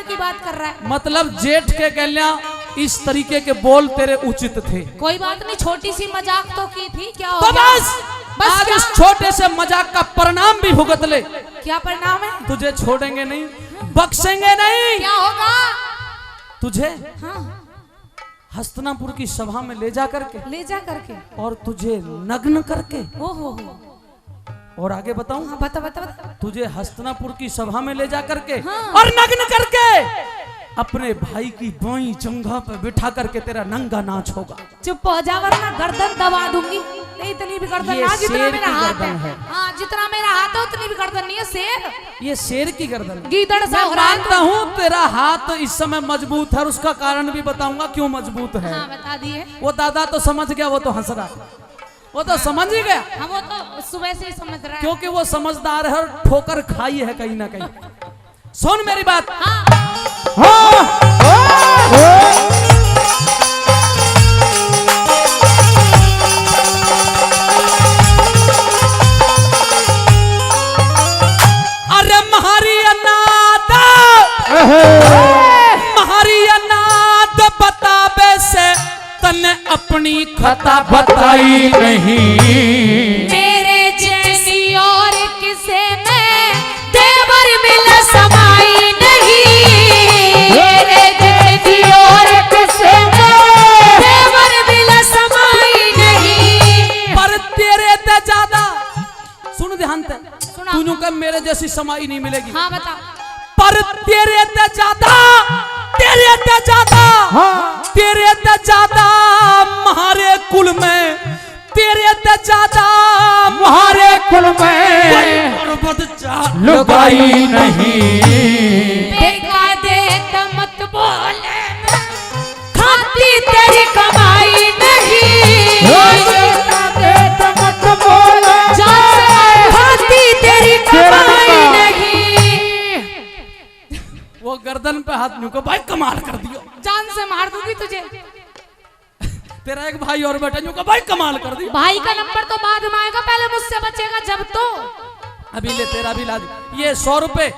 की बात कर रहा है? मतलब जेठ के गल्या इस तरीके के बोल तेरे उचित थे। कोई बात नहीं, छोटी सी मजाक तो की थी, क्या हो तो गया? बस आज इस छोटे से मजाक का परिणाम भी भुगत ले। क्या परिणाम है? तुझे छोड़ेंगे नहीं, बख्शेंगे नहीं। क्या होगा? तुझे हाँ। हस्तिनापुर की सभा में ले जा करके और तुझे नग्न करके। ओहो। और आगे बताऊं? हाँ, बता। तुझे हस्तिनापुर की सभा में ले जा करके हाँ। और नग्न करके अपने भाई की बाईं जंघा पे बिठा करके तेरा नंगा नाच होगा। चुप हो जा वरना गर्दन दबा दूंगी। नहीं, इतनी भी गर्दन ना, जितना मेरा हाथ है। हाँ, जितना मेरा हाथ है उतनी भी गर्दन नहीं है। शेर, ये शेर की गर्दन। गीदड़ सा हो रहा है। मानता हूँ तेरा हाथ इस समय मजबूत है, और उसका कारण भी बताऊंगा क्यों मजबूत है। हाँ, बता दिए। वो दादा तो समझ गया, वो तो हंस रहा, वो तो समझ ही गया। हाँ, वो तो सुबह से ही समझ रहा है। क्योंकि वो समझदार है और ठोकर खाई है कहीं ना कहीं। सुन मेरी बात। अरे महारी अनाद बताबे से तने अपनी खता बताई नहीं। मेरे जैसी और किसे में देवर मिल समाई नहीं। मेरे जैसी और किसे में देवर मिल समाई नहीं। पर तेरे ते ज्यादा सुन ध्यान से, सुना। तू का मेरे जैसी समाई नहीं मिलेगी। हाँ, बता। पर तेरे ते ज्यादा तेरे ते ज्यादा महारे कुल में, तेरे ते ज्यादा महारे कुल में लुगाई नहीं। बेकायदे मत बोले, खाती तेरी कमाई नहीं। मत बोले, खाती तेरी कमाई नहीं। वो गर्दन पे हाथ न्यू को भाई कमाल कर दियो, जान से मार दूंगी तुझे। तेरा एक भाई और बेटा न्यू को भाई कमाल कर दियो। भाई का नंबर तो बाद में आएगा, पहले मुझसे बचेगा जब तो। अभी ले तेरा भी लाज। ये 100 रुपए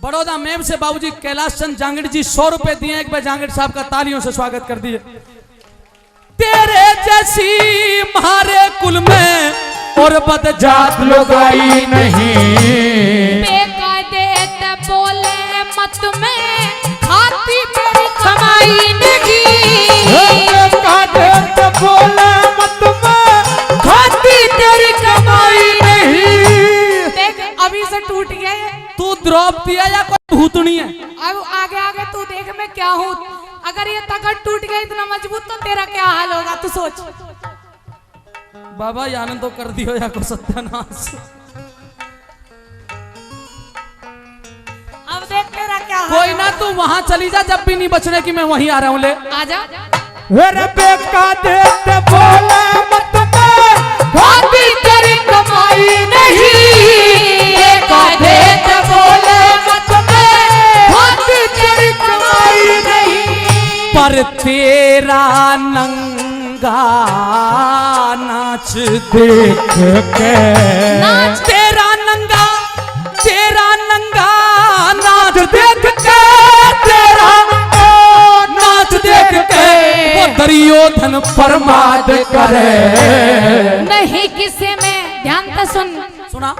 बड़ौदा मेम से बाबूजी कैलाश चंद जांगड़ जी 100 रुपए दिए। एक बार जांगड़ साहब का तालियों से स्वागत कर दिए। तेरे जैसी मारे कुल में और बदजात लुगाई नहीं। बेकायदे बोले मत में खाती तेरी कमाई नहीं। बेकायदे बोले मत में खाती तेरी कमाई नहीं। देख, अभी से टूट गया ये। तू द्रौपदी है या कोई भूतनी है? अब आगे तू देख मैं क्या हूँ। अगर ये तगड़ टूट गया इतना मजबूत तो तेरा क्या हाल होगा, तू सोच। बाबा यान तो कर दियो या को सत्यानाश। अब देख तेरा क्या हाल कोई ना, तू वहां चली जा, जब भी नहीं बचने की मैं वहीं आ रहा हूँ। ले आजा। बोले मत में खाती तेरी कमाई नहीं। बेकायदे बोले मत में खाती तेरी कमाई नहीं। पर तेरा नंगा नाच देख के, नाच। तेरा नंगा नाच देख के, तेरा नाच देख के वो दुर्योधन प्रमाद करे। नहीं किसे में, ध्यान से सुना,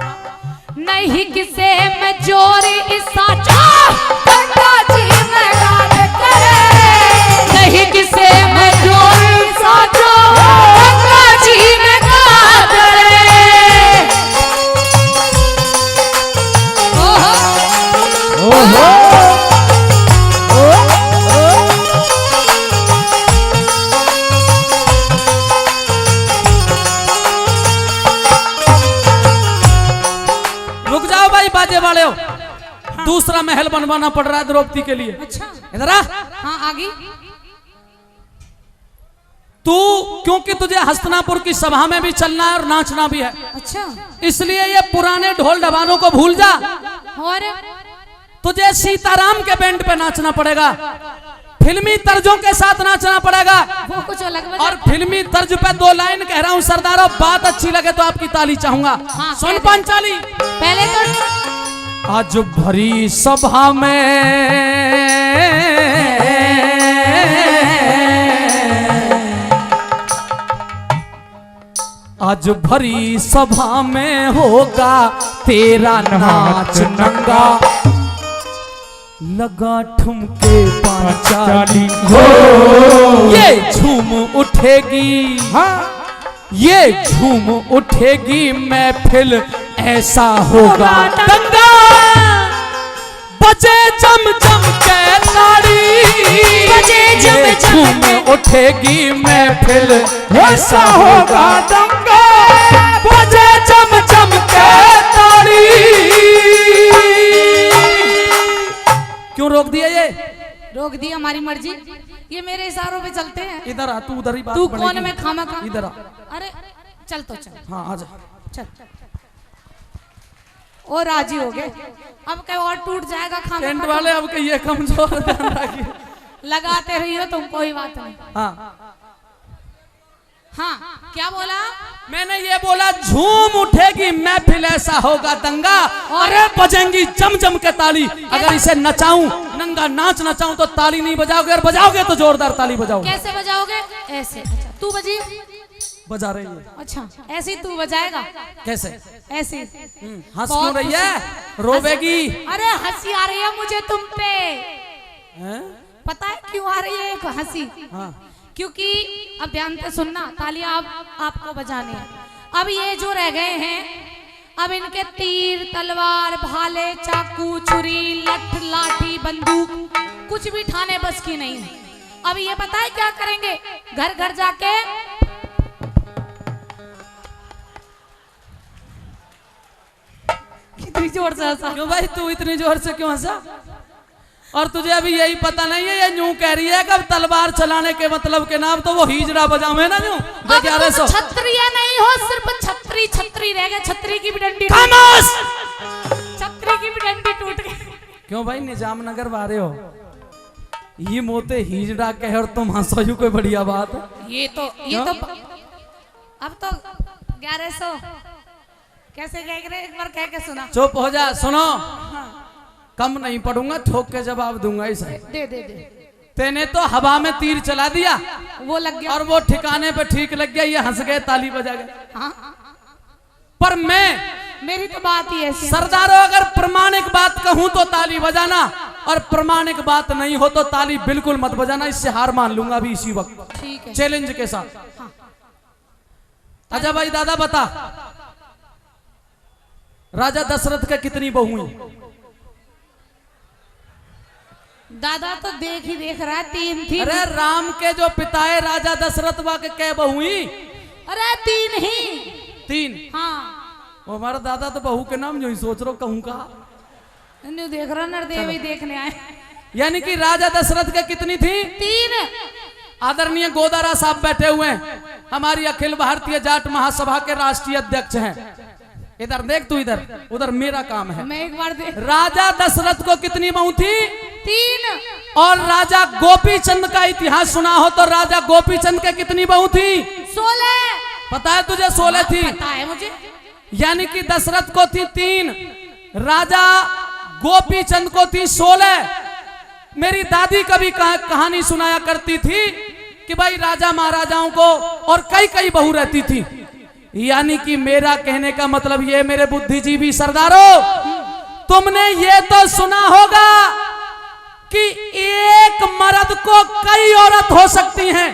नहीं किसे में जोरी इसा गंगा जी में गाल करे। नहीं किसे में जोरी इसा गंगा जी में गाल करे। ओहो रुक जाओ भाई बाजे वाले हो। दूसरा महल बनवाना पड़ रहा है द्रौपदी के लिए। अच्छा, इधर आ। हाँ आगे। तू क्योंकि तुझे हस्तिनापुर की सभा में भी चलना है और नाचना भी है, अच्छा, इसलिए ये पुराने ढोल डबानों को भूल जा। और तुझे सीताराम के बैंड पे नाचना पड़ेगा, फिल्मी तर्जों के साथ नाचना पड़ेगा। वो कुछ अलग बजा। और फिल्मी तर्ज पे 2 लाइन कह रहा हूँ सरदारों, बात अच्छी लगे तो आपकी ताली चाहूंगा। हाँ, सुन पांचाली। पहले तो आज भरी सभा में आज भरी सभा में होगा तेरा नाच नंगा लगा ठुमके पांचाली हो ये झूम उठेगी ये झूम उठेगी महफिल ऐसा होगा दंगा बजे चम चम के ताड़ी बजे चम चम झूम उठेगी महफिल ऐसा होगा दंगा बजे चम चम के ताड़ी। क्यों रोक दिया ये? रोक दी हमारी मर्जी, ये मेरे इशारों पे चलते हैं। इधर आ, तू उधर ही बात तू बढ़ेगी। कौन मैं खामा खा? इधर आ। अरे चल तो चल। हाँ आजा। चल और राजी हो गए, अब कहीं और टूट जाएगा खामा टेंट खा। वाले अब ये कमजोर ध्यान रखिए। लगाते रही हो तुम, कोई बात नहीं। हाँ हाँ क्या बोला? मैंने ये बोला झूम उठेगी महफिल ऐसा होगा दंगा अरे बजेंगी जम जम के ताली। अगर इसे नचाऊं नंगा नाच नचाऊं तो ताली नहीं बजाओगे, और बजाओगे तो जोरदार ताली बजाओगे। कैसे बजाओगे? ऐसे। अच्छा तू बजी। बजा रही है। अच्छा ऐसे ही तू बजाएगा? कैसे? ऐसे। हंस क्यों रही है? रोवेगी। अरे हंसी आ रही है मुझे तुम पे। हैं? पता है क्यों आ रही है एक हंसी? हाँ। क्योंकि अब ध्यान से सुनना, तालियां आपको बजानी है। अब ये जो रह गए हैं, अब इनके तीर तलवार भाले चाकू छुरी लठ लाठी बंदूक कुछ भी ठाने बस की नहीं है। अब ये पता है क्या करेंगे? घर घर जाके कितनी जोर से हंसा। क्यों भाई तू इतनी जोर से क्यों हंसा? और तुझे अभी यही पता नहीं है, ये यूं कह रही है कि अब तलवार चलाने के मतलब के नाम तो वो हिजड़ा बजावे ना यूं। अब तुम छत्रिय नहीं हो, सिर्फ छत्री छत्री रह गए। छत्री की भी डंडी खामोश। छत्री की भी डंडी टूट गई। क्यों भाई निजाम नगर वाले हो? ये मोते हिजड़ा कहे और तुम हंसो, यू कोई बढ़िया बात है? ये तो अब तो 1100 कैसे कह रहे, एक बार कह के सुना। चुप हो जा, सुनो। कम नहीं पढ़ूंगा, ठोक के जवाब दूंगा इसे। दे दे दे। तेने तो हवा में तीर चला दिया, वो लग गया और वो ठिकाने पे ठीक लग गया, ये हंस गए ताली बजा गए। हाँ? पर मैं मेरी तो बात ही ऐसी है। सरदारों अगर प्रमाणिक बात कहूं तो ताली बजाना, और प्रमाणिक बात नहीं हो तो ताली बिल्कुल मत बजाना। इससे हार मान लूंगा अभी इसी वक्त, ठीक है, चैलेंज के साथ। हाँ। अच्छा भाई दादा बता, राजा दशरथ का कितनी बहू हुई? दादा तो देख ही देख रहा है, 3 थी। अरे राम के जो पिता है राजा दशरथ वा के कै बहू हुई? अरे 3 ही। 3? हाँ। वो हमारा दादा तो बहू के नाम जो ही सोच रहा कहूँ का। न्यू देख रहा, नरदेव ही देखने आए। यानी कि राजा दशरथ के कितनी थी? 3। आदरणीय गोदारा साहब बैठे हुए हैं, हमारी अखिल भारतीय जाट महासभा के राष्ट्रीय अध्यक्ष हैं। इधर देख तू, इधर उधर मेरा काम है। मैं एक बार देख। राजा दशरथ को कितनी बहू थी? 3। और राजा गोपीचंद का इतिहास सुना हो तो राजा गोपीचंद के कितनी बहू थी? 16। पता है तुझे? 16 थी। पता है मुझे। यानी कि दशरथ को थी 3, राजा गोपीचंद को थी 16। मेरी दादी कभी कहानी सुनाया करती थी कि भाई राजा महाराजाओं को और कई कई बहू रहती थी। यानी कि मेरा कहने का मतलब ये, मेरे बुद्धिजीवी सरदारों, तुमने ये तो सुना होगा कि एक मर्द को कई औरत हो सकती हैं।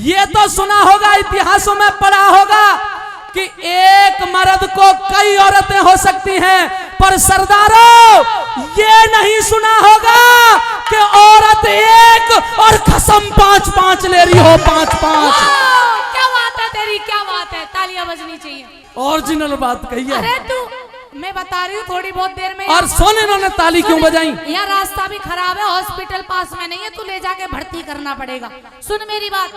ये तो सुना होगा, इतिहासों में पढ़ा होगा कि एक मर्द को कई औरतें हो सकती हैं। पर सरदारों, ये नहीं सुना होगा कि औरत एक और कसम 5-5 ले रही हो। 5-5। क्या बात है तेरी, क्या बात है। तालियां बजनी चाहिए। ओरिजिनल बात कही है। अरे तू, मैं बता रही हूँ थोड़ी बहुत देर में। और सुन, इन्होंने ताली क्यों बजाई? यहाँ रास्ता भी खराब है, हॉस्पिटल पास में नहीं है, तू ले जाके भर्ती करना पड़ेगा। सुन मेरी बात,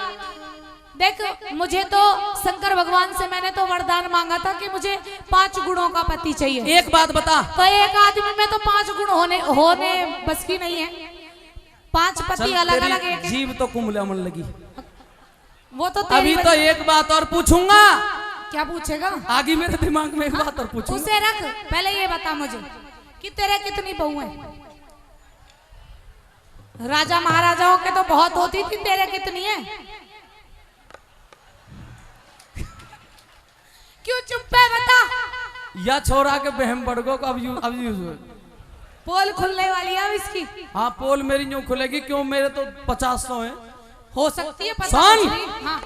देख मुझे तो शंकर भगवान से मैंने तो वरदान मांगा था कि मुझे 5 गुणों का पति चाहिए। एक बात बता, तो एक आदमी में तो 5 गुण होने बस की नहीं है। 5 पति अलग अलग। एक जीव तो कुमला मन लगी। वो तो अभी तो एक बात और पूछूंगा। क्या पूछेगा? आगे मेरे दिमाग में एक बात और पूछूंगा। उसे रख, पहले ये बता मुझे कि तेरे कितनी बहू है? राजा महाराजाओं के तो बहुत होती थी, तेरे कितनी है? क्यों चुप है बता? या छोरा के बहम बड़गो को अब यूज हुए। पोल खुलने वाली है अब इसकी। हाँ पोल मेरी यूं खुलेगी, क्यों मेरे तो 50-100 है। हो सकती है सुन! हाँ।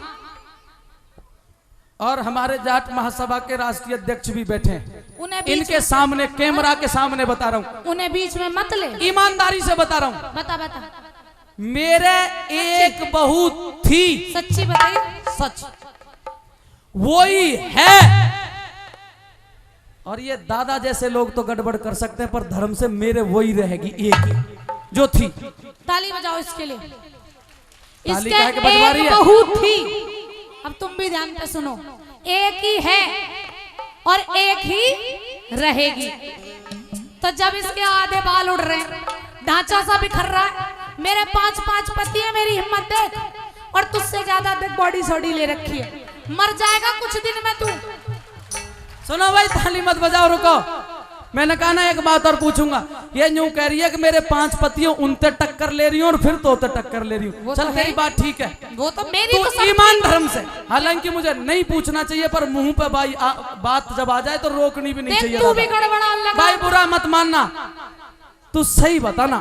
और हमारे जाट महासभा के राष्ट्रीय अध्यक्ष भी बैठे हैं, उन्हें बीच इनके सामने कैमरा के सामने बता रहा हूँ, उन्हें बीच में मत ले। ईमानदारी से बता रहा हूँ। बता बता। मेरे एक बहू थी, सच्ची बताइए। सच वही है। और ये दादा जैसे लोग तो गड़बड़ कर सकते हैं, पर धर्म से मेरे वही रहेगी, एक ही जो थी। ताली बजाओ इसके लिए। ताली इसके काहे के बजवा रही एक है? बहू थी, अब तुम भी ध्यान से सुनो, एक ही है और एक ही रहेगी। तो जब इसके आधे बाल उड़ रहे हैं, ढांचा सा बिखर रहा है, मेरे 5 पति है, मेरी हिम्मत देख, और तुझसे ज्यादा देख बॉडी सॉडी ले रखी है, मर जाएगा कुछ दिन में तू। सुनो भाई, ताली मत बजाओ, रुको। मैंने कहा ना एक बात और पूछूंगा। ये यूं कह रही है कि मेरे 5 पतियों उनते टक्कर ले रही हूं और फिर तो टक्कर ले रही हूं। चल तेरी बात ठीक है, वो तो मेरी तू तो ईमान धर्म से, हालांकि मुझे नहीं पूछना चाहिए, पर मुंह पे भाई बात जब आ जाए तो रोकनी भी नहीं चाहिए। तू भी गड़बड़ा लगा। भाई बुरा मत मानना, तू सही बताना।